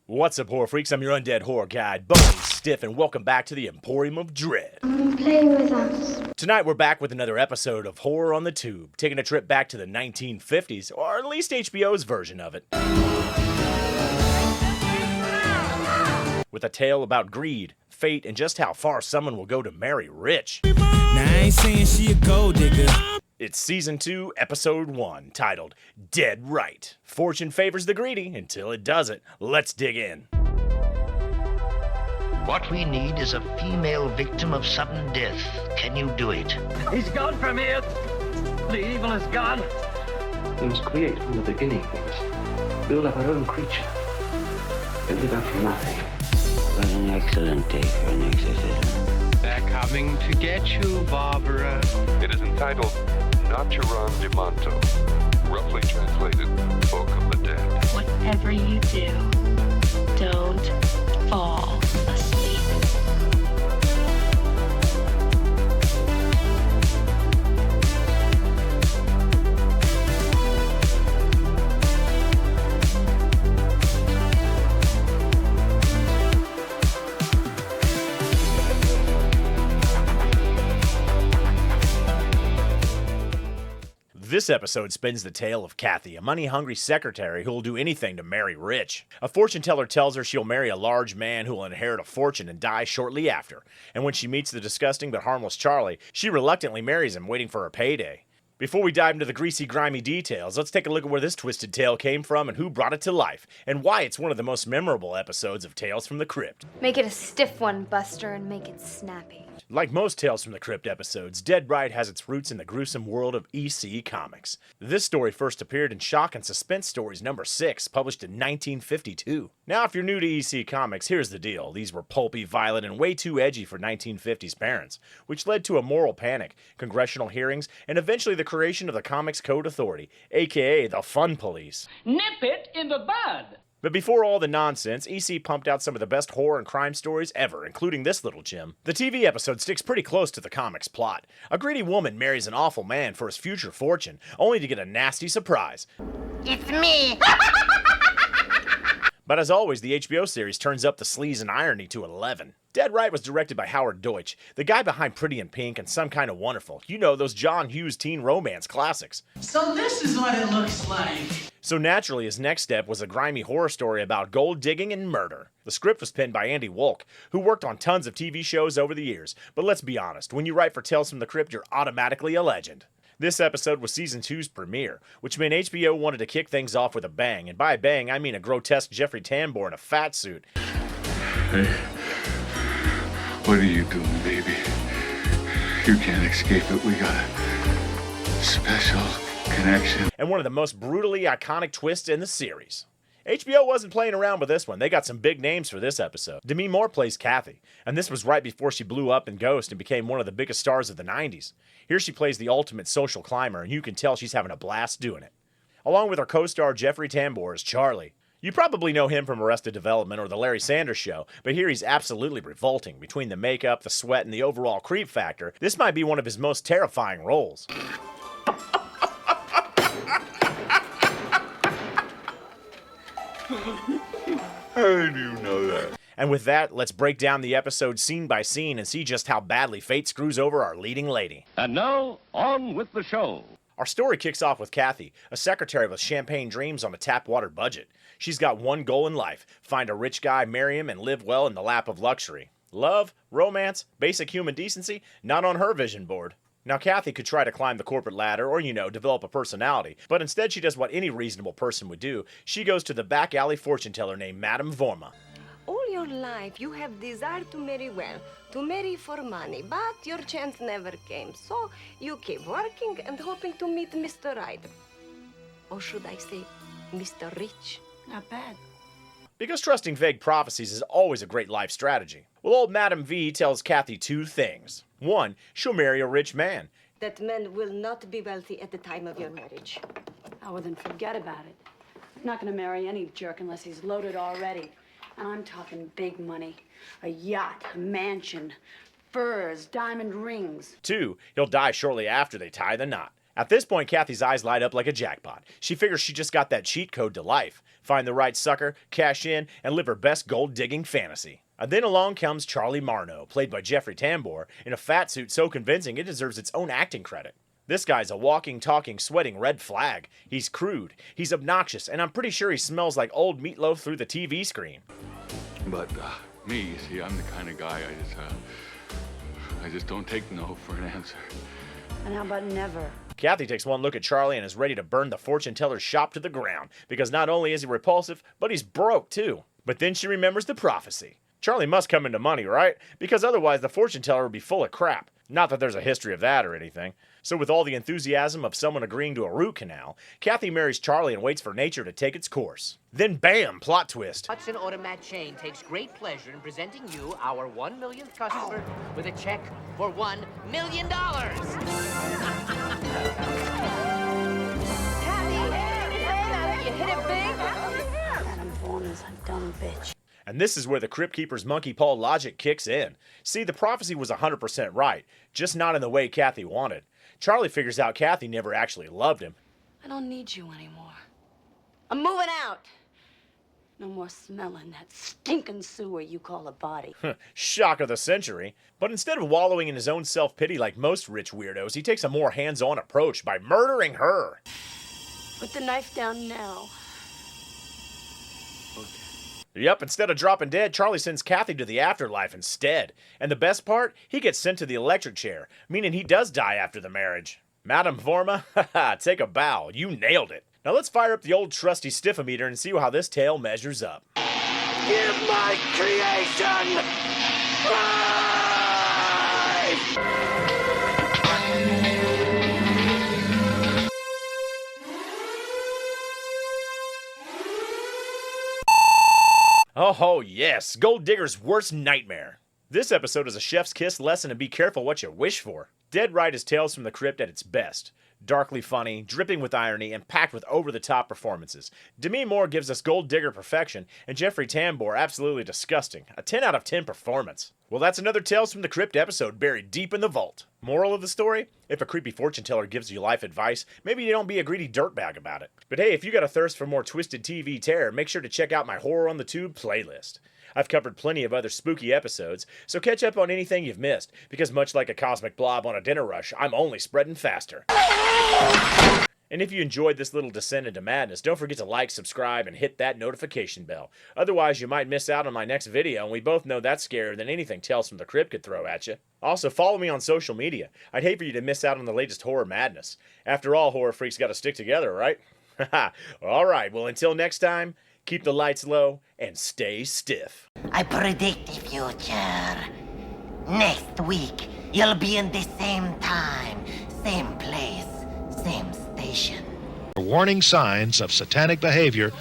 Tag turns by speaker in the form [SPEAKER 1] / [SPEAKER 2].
[SPEAKER 1] What's up, horror freaks? I'm your undead horror guide, Boney Stiff, and welcome back to the Emporium of Dread.
[SPEAKER 2] Play with us.
[SPEAKER 1] Tonight we're back with another episode of Horror on the Tube, taking a trip back to the 1950s, or at least HBO's version of it. With a tale about greed, fate, and just how far someone will go to marry rich.
[SPEAKER 3] Now I ain't saying she a gold digger.
[SPEAKER 1] It's Season 2, Episode 1, titled Dead Right. Fortune favors the greedy until it doesn't. Let's dig in.
[SPEAKER 4] What we need is a female victim of sudden death. Can you do it?
[SPEAKER 5] He's gone from here. The evil is gone.
[SPEAKER 6] We must create from the beginning. We must build up our own creature. And live out from nothing.
[SPEAKER 7] What an excellent day for an exorcism.
[SPEAKER 8] They're coming to get you, Barbara.
[SPEAKER 9] It is entitled Natural de Manto, roughly translated, Book of the Dead.
[SPEAKER 10] Whatever you do, don't fall asleep.
[SPEAKER 1] This episode spins the tale of Kathy, a money-hungry secretary who will do anything to marry rich. A fortune teller tells her she'll marry a large man who will inherit a fortune and die shortly after. And when she meets the disgusting but harmless Charlie, she reluctantly marries him, waiting for her payday. Before we dive into the greasy, grimy details, let's take a look at where this twisted tale came from and who brought it to life, and why it's one of the most memorable episodes of Tales from the Crypt.
[SPEAKER 11] Make it a stiff one, Buster, and make it snappy.
[SPEAKER 1] Like most Tales from the Crypt episodes, Dead Right has its roots in the gruesome world of EC Comics. This story first appeared in Shock and Suspense Stories number 6, published in 1952. Now, if you're new to EC Comics, here's the deal. These were pulpy, violent, and way too edgy for 1950s parents, which led to a moral panic, congressional hearings, and eventually the creation of the Comics Code Authority, aka the Fun Police.
[SPEAKER 5] Nip it in the bud.
[SPEAKER 1] But before all the nonsense, EC pumped out some of the best horror and crime stories ever, including this little gem. The TV episode sticks pretty close to the comic's plot. A greedy woman marries an awful man for his future fortune, only to get a nasty surprise.
[SPEAKER 12] It's me!
[SPEAKER 1] But as always, the HBO series turns up the sleaze and irony to 11. Dead Right was directed by Howard Deutsch, the guy behind Pretty in Pink and Some Kind of Wonderful. You know, those John Hughes teen romance classics.
[SPEAKER 13] So this is what it looks like.
[SPEAKER 1] So naturally, his next step was a grimy horror story about gold digging and murder. The script was penned by Andy Wolk, who worked on tons of TV shows over the years. But let's be honest, when you write for Tales from the Crypt, you're automatically a legend. This episode was Season 2's premiere, which meant HBO wanted to kick things off with a bang, and by a bang, I mean a grotesque Jeffrey Tambor in a fat suit.
[SPEAKER 9] Hey, what are you doing, baby? You can't escape it. We got a special connection.
[SPEAKER 1] And one of the most brutally iconic twists in the series. HBO wasn't playing around with this one. They got some big names for this episode. Demi Moore plays Kathy, and this was right before she blew up in Ghost and became one of the biggest stars of the 90s. Here she plays the ultimate social climber, and you can tell she's having a blast doing it. Along with her co-star Jeffrey Tambor as Charlie. You probably know him from Arrested Development or The Larry Sanders Show, but here he's absolutely revolting. Between the makeup, the sweat, and the overall creep factor, this might be one of his most terrifying roles.
[SPEAKER 9] How do you know that?
[SPEAKER 1] And with that, let's break down the episode scene by scene and see just how badly fate screws over our leading lady.
[SPEAKER 8] And now, on with the show.
[SPEAKER 1] Our story kicks off with Kathy, a secretary with champagne dreams on a tap water budget. She's got one goal in life: find a rich guy, marry him, and live well in the lap of luxury. Love, romance, basic human decency, not on her vision board. Now, Kathy could try to climb the corporate ladder or, develop a personality, but instead she does what any reasonable person would do. She goes to the back alley fortune teller named Madame Vorma.
[SPEAKER 14] All your life you have desired to marry well, to marry for money, but your chance never came. So you keep working and hoping to meet Mr. Right. Or should I say, Mr. Rich?
[SPEAKER 10] Not bad.
[SPEAKER 1] Because trusting vague prophecies is always a great life strategy. Well, old Madame V tells Kathy two things. One, she'll marry a rich man.
[SPEAKER 14] That man will not be wealthy at the time of your marriage.
[SPEAKER 10] Oh, well, then forget about it. I'm not going to marry any jerk unless he's loaded already. And I'm talking big money. A yacht, a mansion, furs, diamond rings.
[SPEAKER 1] Two, he'll die shortly after they tie the knot. At this point, Kathy's eyes light up like a jackpot. She figures she just got that cheat code to life. Find the right sucker, cash in, and live her best gold-digging fantasy. And then along comes Charlie Marno, played by Jeffrey Tambor, in a fat suit so convincing it deserves its own acting credit. This guy's a walking, talking, sweating red flag. He's crude, he's obnoxious, and I'm pretty sure he smells like old meatloaf through the TV screen.
[SPEAKER 9] But me, you see, I'm the kind of guy I just don't take no for an answer.
[SPEAKER 10] And how about never?
[SPEAKER 1] Kathy takes one look at Charlie and is ready to burn the fortune teller's shop to the ground, because not only is he repulsive, but he's broke too. But then she remembers the prophecy. Charlie must come into money, right? Because otherwise the fortune teller would be full of crap. Not that there's a history of that or anything. So with all the enthusiasm of someone agreeing to a root canal, Kathy marries Charlie and waits for nature to take its course. Then bam, plot twist.
[SPEAKER 2] Hudson Automat Chain takes great pleasure in presenting you, our 1 millionth customer, with a check for $1 million.
[SPEAKER 10] You hit it big? Madam Vaughn is a dumb bitch.
[SPEAKER 1] And this is where the Crypt Keeper's monkey paw logic kicks in. See, the prophecy was 100% right, just not in the way Kathy wanted. Charlie figures out Kathy never actually loved him.
[SPEAKER 10] I don't need you anymore. I'm moving out. No more smelling that stinking sewer you call a body.
[SPEAKER 1] Shock of the century. But instead of wallowing in his own self-pity like most rich weirdos, he takes a more hands-on approach by murdering her.
[SPEAKER 10] Put the knife down now.
[SPEAKER 1] Yep, instead of dropping dead, Charlie sends Kathy to the afterlife instead. And the best part? He gets sent to the electric chair, meaning he does die after the marriage. Madam Vorma, haha, take a bow. You nailed it. Now let's fire up the old trusty stiffometer and see how this tale measures up.
[SPEAKER 5] Give my creation
[SPEAKER 1] Oh yes, Gold Digger's worst nightmare. This episode is a chef's kiss lesson and be careful what you wish for. Dead right is Tales from the Crypt at its best. Darkly funny, dripping with irony, and packed with over-the-top performances. Demi Moore gives us Gold Digger perfection, and Jeffrey Tambor absolutely disgusting. A 10 out of 10 performance. Well, that's another Tales from the Crypt episode buried deep in the vault. Moral of the story? If a creepy fortune teller gives you life advice, maybe you don't be a greedy dirtbag about it. But hey, if you got a thirst for more twisted TV terror, make sure to check out my Horror on the Tube playlist. I've covered plenty of other spooky episodes, so catch up on anything you've missed, because much like a cosmic blob on a dinner rush, I'm only spreading faster. And if you enjoyed this little descent into madness, don't forget to like, subscribe, and hit that notification bell. Otherwise, you might miss out on my next video, and we both know that's scarier than anything Tales from the Crypt could throw at you. Also, follow me on social media. I'd hate for you to miss out on the latest horror madness. After all, horror freaks gotta stick together, right? Haha. Alright, well until next time, keep the lights low and stay stiff.
[SPEAKER 12] I predict the future. Next week, you'll be in the same time, same place, same station.
[SPEAKER 15] Warning signs of satanic behavior